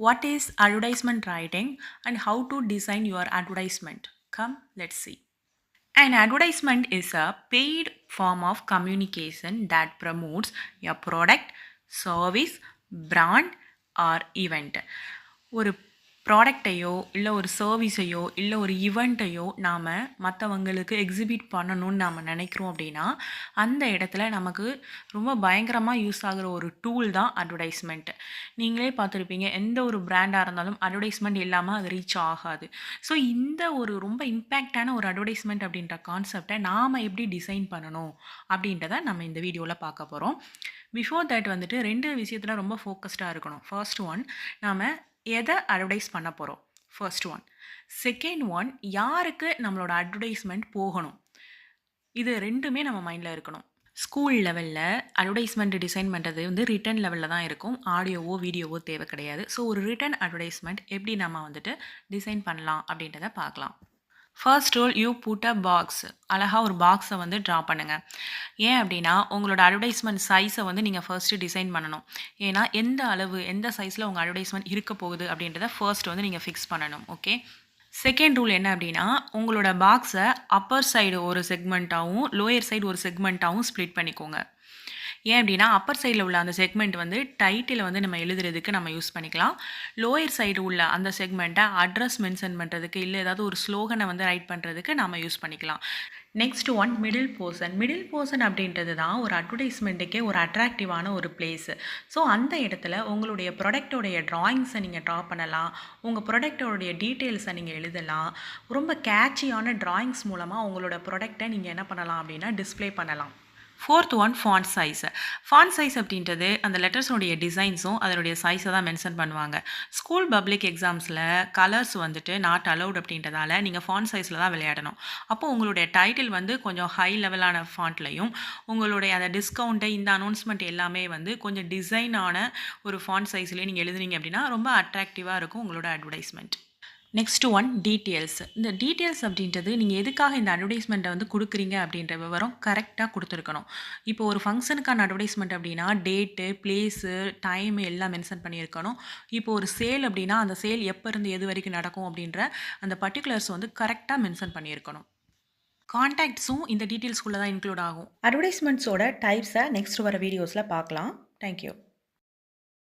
What is advertisement writing and how to design your advertisement? Come, let's see. An advertisement is a paid form of communication that promotes a product, service, brand or event. ஒரு ப்ராடக்டையோ இல்லை ஒரு சர்வீஸையோ இல்லை ஒரு ஈவெண்ட்டையோ நாம் மற்றவங்களுக்கு exhibit பண்ணணும்னு நாம் நினைக்கிறோம் அப்படின்னா அந்த இடத்துல நமக்கு ரொம்ப பயங்கரமாக யூஸ் ஆகிற ஒரு டூல் தான் அட்வர்டைஸ்மெண்ட். நீங்களே பார்த்துருப்பீங்க, எந்த ஒரு பிராண்டாக இருந்தாலும் அட்வர்டைஸ்மெண்ட் இல்லாமல் அது ரீச் ஆகாது. ஸோ இந்த ஒரு ரொம்ப இம்பேக்டான ஒரு அட்வர்டைஸ்மெண்ட் அப்படின்ற கான்செப்டை நாம் எப்படி டிசைன் பண்ணணும் அப்படின்றத நம்ம இந்த வீடியோவில் பார்க்க போகிறோம். பிஃபோர் தட் வந்துட்டு 2 விஷயத்தில் ரொம்ப ஃபோக்கஸ்டாக இருக்கணும். ஃபர்ஸ்ட் ஒன், நாம் எதை அட்வர்டைஸ் பண்ண போகிறோம், ஃபர்ஸ்ட் ஒன். செகண்ட் ஒன், யாருக்கு நம்மளோட அட்வர்டைஸ்மெண்ட் போகணும், இது ரெண்டுமே நம்ம மைண்டில் இருக்கணும். ஸ்கூல் லெவலில் அட்வர்டைஸ்மெண்ட் டிசைன் பண்ணுறது வந்து ரிட்டன் லெவலில் தான் இருக்கும். ஆடியோவோ வீடியோவோ தேவை கிடையாது. ஸோ ஒரு ரிட்டன் அட்வர்டைஸ்மெண்ட் எப்படி நம்ம வந்துட்டு டிசைன் பண்ணலாம் அப்படின்றத பார்க்கலாம். First rule, you put a box. அழகாக ஒரு பாக்ஸை வந்து ட்ரா பண்ணுங்கள். ஏன் அப்படின்னா உங்களோட அட்வர்டைஸ்மெண்ட் சைஸை வந்து நீங்கள் ஃபர்ஸ்ட்டு டிசைன் பண்ணணும். ஏன்னா எந்த அளவு எந்த சைஸில் உங்கள் அட்வர்டைஸ்மெண்ட் இருக்க போகுது அப்படின்றத ஃபர்ஸ்ட் வந்து நீங்கள் ஃபிக்ஸ் பண்ணணும். ஓகே. செகண்ட் ரூல் என்ன அப்படின்னா, உங்களோட பாக்ஸை அப்பர் சைடு ஒரு செக்மெண்ட்டாகவும் லோயர் சைடு ஒரு செக்மெண்ட்டாகவும் ஸ்ப்ளிட் பண்ணிக்கோங்க. ஏன் அப்படின்னா அப்பர் சைடில் உள்ள அந்த செக்மெண்ட் வந்து டைட்டில் வந்து நம்ம எழுதுறதுக்கு நம்ம யூஸ் பண்ணிக்கலாம். லோயர் சைடு உள்ள அந்த செக்மெண்ட்டை அட்ரஸ் மென்ஷன் பண்ணுறதுக்கு இல்லை ஏதாவது ஒரு ஸ்லோகனை வந்து ரைட் பண்ணுறதுக்கு நம்ம யூஸ் பண்ணிக்கலாம். Next one, middle portion. Middle portion அப்படின்றது தான் ஒரு அட்வர்டைஸ்மெண்ட்டுக்கே ஒரு அட்ராக்டிவான ஒரு பிளேஸு. ஸோ அந்த இடத்துல உங்களுடைய ப்ராடக்டோடைய ட்ராயிங்ஸை நீங்கள் ட்ரா பண்ணலாம், உங்கள் ப்ராடக்டோடைய டீட்டெயில்ஸை நீங்கள் எழுதலாம். ரொம்ப கேட்சியான ட்ராயிங்ஸ் மூலமாக உங்களோட ப்ராடக்டை நீங்கள் என்ன பண்ணலாம் அப்படின்னா டிஸ்ப்ளே பண்ணலாம். Fourth one, font size. Font size அப்படின்றது அந்த லெட்டர்ஸோடைய டிசைன்ஸும் அதனுடைய சைஸை தான் மென்ஷன் பண்ணுவாங்க. ஸ்கூல் பப்ளிக் எக்ஸாம்ஸில் கலர்ஸ் வந்துட்டு நாட் அலவுட் அப்படின்றதால நீங்கள் ஃபாண்ட் சைஸில் தான் விளையாடணும். அப்போது உங்களுடைய டைட்டில் வந்து கொஞ்சம் ஹை லெவலான ஃபாண்ட்லையும் உங்களுடைய அந்த டிஸ்கவுண்ட்டு இந்த அனௌன்ஸ்மெண்ட் எல்லாமே வந்து கொஞ்சம் டிசைனான ஒரு ஃபாண்ட் சைஸ்லேயே நீங்கள் எழுதுனீங்க அப்படின்னா ரொம்ப அட்ராக்டிவாக இருக்கும் உங்களோட அட்வர்டைஸ்மெண்ட். Next one, details. இந்த டீட்டெயில்ஸ் அப்படின்றது நீங்கள் எதுக்காக இந்த அட்வர்டைஸ்மெண்ட்டை வந்து கொடுக்குறீங்க அப்படின்ற விவரம் கரெக்டாக கொடுத்துருக்கணும். இப்போ ஒரு ஃபங்க்ஷனுக்கான அட்வர்டைஸ்மெண்ட் அப்படின்னா டேட்டு, பிளேஸு, டைம் எல்லாம் மென்ஷன் பண்ணியிருக்கணும். இப்போ ஒரு சேல் அப்படின்னா அந்த சேல் எப்போ இருந்து எது வரைக்கும் நடக்கும் அப்படின்ற அந்த பர்டிகுலர்ஸ் வந்து கரெக்டாக மென்ஷன் பண்ணியிருக்கணும். கான்டாக்ட்ஸும் இந்த டீட்டெயில்ஸ்குள்ளே தான் இன்க்ளூட் ஆகும். அட்வர்டைஸ்மெண்ட்ஸோட டைப்ஸை நெக்ஸ்ட் வர வீடியோஸில் பார்க்கலாம். தேங்க்யூ.